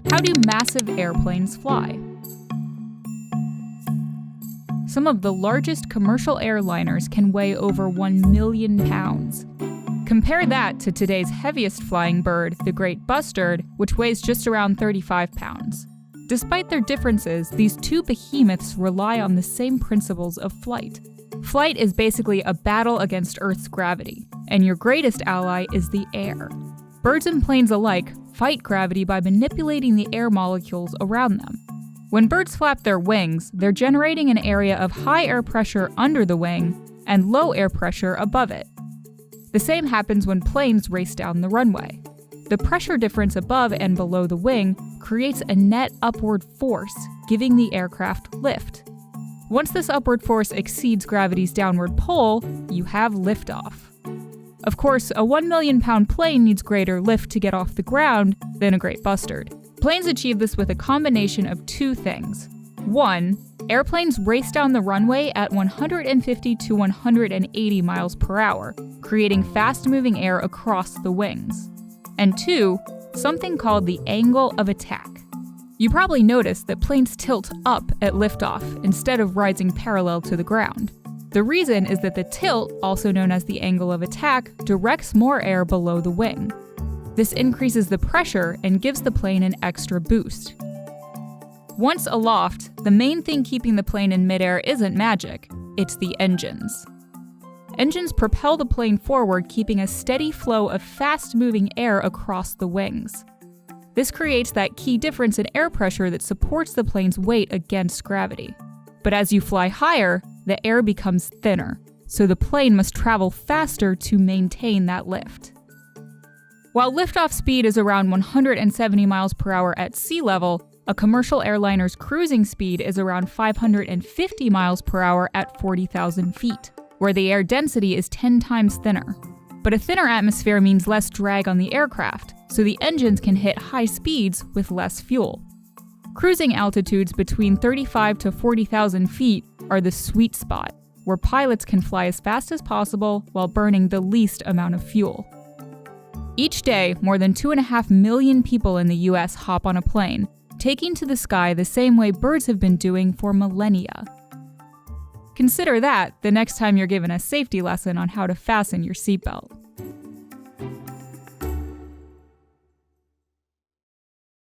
How do massive airplanes fly? Some of the largest commercial airliners can weigh over 1 million pounds. Compare that to today's heaviest flying bird, the great bustard, which weighs just around 35 pounds. Despite their differences, these two behemoths rely on the same principles of flight. Flight is basically a battle against Earth's gravity, and your greatest ally is the air. Birds and planes alike fight gravity by manipulating the air molecules around them. When birds flap their wings, they're generating an area of high air pressure under the wing and low air pressure above it. The same happens when planes race down the runway. The pressure difference above and below the wing creates a net upward force, giving the aircraft lift. Once this upward force exceeds gravity's downward pull, you have liftoff. Of course, a 1 million pound plane needs greater lift to get off the ground than a great bustard. Planes achieve this with a combination of two things. One, airplanes race down the runway at 150 to 180 miles per hour, creating fast-moving air across the wings. And two, something called the angle of attack. You probably noticed that planes tilt up at liftoff instead of rising parallel to the ground. The reason is that the tilt, also known as the angle of attack, directs more air below the wing. This increases the pressure and gives the plane an extra boost. Once aloft, the main thing keeping the plane in midair isn't magic, it's the engines. Engines propel the plane forward, keeping a steady flow of fast-moving air across the wings. This creates that key difference in air pressure that supports the plane's weight against gravity. But as you fly higher, the air becomes thinner, so the plane must travel faster to maintain that lift. While liftoff speed is around 170 miles per hour at sea level, a commercial airliner's cruising speed is around 550 miles per hour at 40,000 feet, where the air density is 10 times thinner. But a thinner atmosphere means less drag on the aircraft, so the engines can hit high speeds with less fuel. Cruising altitudes between 35 to 40,000 feet are the sweet spot, where pilots can fly as fast as possible while burning the least amount of fuel. Each day, more than 2.5 million people in the US hop on a plane, taking to the sky the same way birds have been doing for millennia. Consider that the next time you're given a safety lesson on how to fasten your seatbelt.